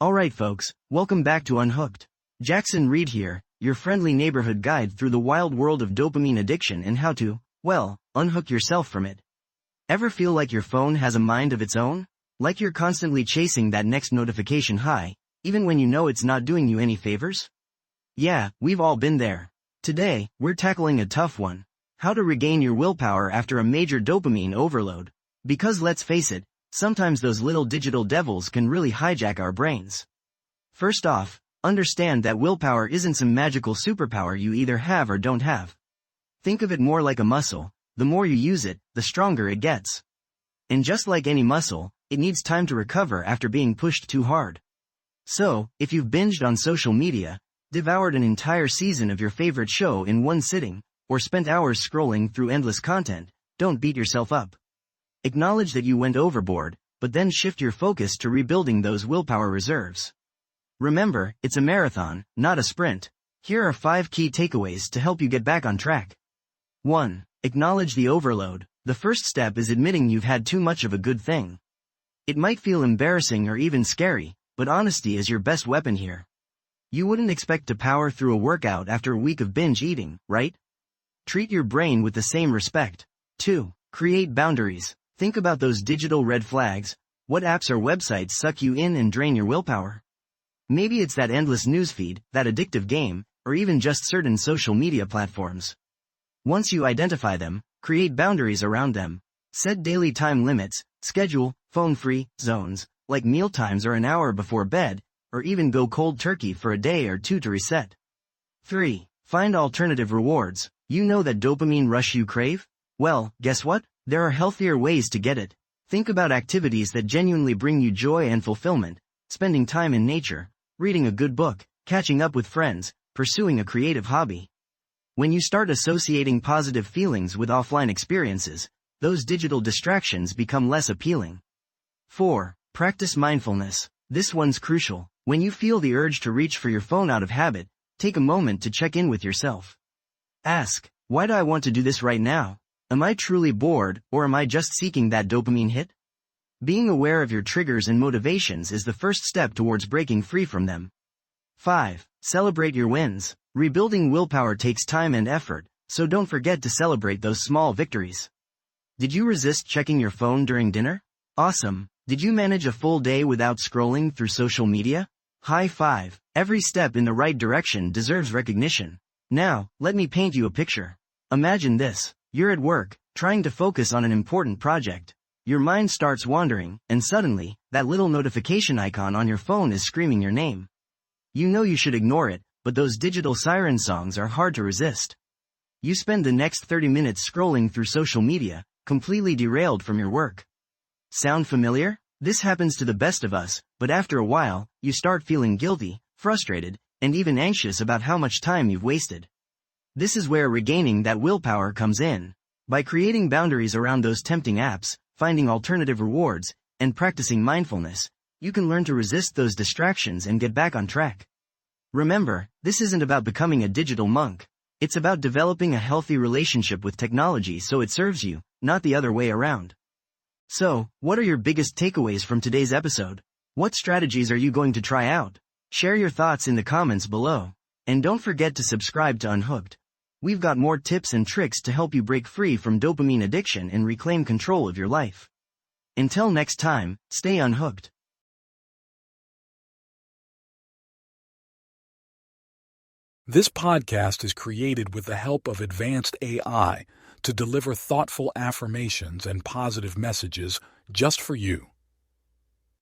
Alright folks, welcome back to Unhooked. Jackson Reed here, your friendly neighborhood guide through the wild world of dopamine addiction and how to, unhook yourself from it. Ever feel like your phone has a mind of its own? Like you're constantly chasing that next notification high, even when you know it's not doing you any favors? Yeah, we've all been there. Today, we're tackling a tough one. How to regain your willpower after a major dopamine overload. Because let's face it, sometimes those little digital devils can really hijack our brains. First off, understand that willpower isn't some magical superpower you either have or don't have. Think of it more like a muscle. The more you use it, the stronger it gets. And just like any muscle, it needs time to recover after being pushed too hard. So, if you've binged on social media, devoured an entire season of your favorite show in one sitting, or spent hours scrolling through endless content, don't beat yourself up. Acknowledge that you went overboard, but then shift your focus to rebuilding those willpower reserves. Remember, it's a marathon, not a sprint. Here are 5 key takeaways to help you get back on track. 1. Acknowledge the overload. The first step is admitting you've had too much of a good thing. It might feel embarrassing or even scary, but honesty is your best weapon here. You wouldn't expect to power through a workout after a week of binge eating, right? Treat your brain with the same respect. 2. Create boundaries. Think about those digital red flags. What apps or websites suck you in and drain your willpower? Maybe it's that endless newsfeed, that addictive game, or even just certain social media platforms. Once you identify them, create boundaries around them. Set daily time limits, schedule phone-free zones, like meal times or an hour before bed, or even go cold turkey for a day or two to reset. 3. Find alternative rewards. You know that dopamine rush you crave? Well, guess what? There are healthier ways to get it. Think about activities that genuinely bring you joy and fulfillment, spending time in nature, reading a good book, catching up with friends, pursuing a creative hobby. When you start associating positive feelings with offline experiences, those digital distractions become less appealing. 4. Practice mindfulness. This one's crucial. When you feel the urge to reach for your phone out of habit, take a moment to check in with yourself. Ask, why do I want to do this right now? Am I truly bored, or am I just seeking that dopamine hit? Being aware of your triggers and motivations is the first step towards breaking free from them. 5. Celebrate your wins. Rebuilding willpower takes time and effort, so don't forget to celebrate those small victories. Did you resist checking your phone during dinner? Awesome. Did you manage a full day without scrolling through social media? High five. Every step in the right direction deserves recognition. Now, let me paint you a picture. Imagine this. You're at work, trying to focus on an important project. Your mind starts wandering, and suddenly, that little notification icon on your phone is screaming your name. You know you should ignore it, but those digital siren songs are hard to resist. You spend the next 30 minutes scrolling through social media, completely derailed from your work. Sound familiar? This happens to the best of us, but after a while, you start feeling guilty, frustrated, and even anxious about how much time you've wasted. This is where regaining that willpower comes in. By creating boundaries around those tempting apps, finding alternative rewards, and practicing mindfulness, you can learn to resist those distractions and get back on track. Remember, this isn't about becoming a digital monk. It's about developing a healthy relationship with technology so it serves you, not the other way around. So, what are your biggest takeaways from today's episode? What strategies are you going to try out? Share your thoughts in the comments below. And don't forget to subscribe to Unhooked. We've got more tips and tricks to help you break free from dopamine addiction and reclaim control of your life. Until next time, stay unhooked. This podcast is created with the help of advanced AI to deliver thoughtful affirmations and positive messages just for you.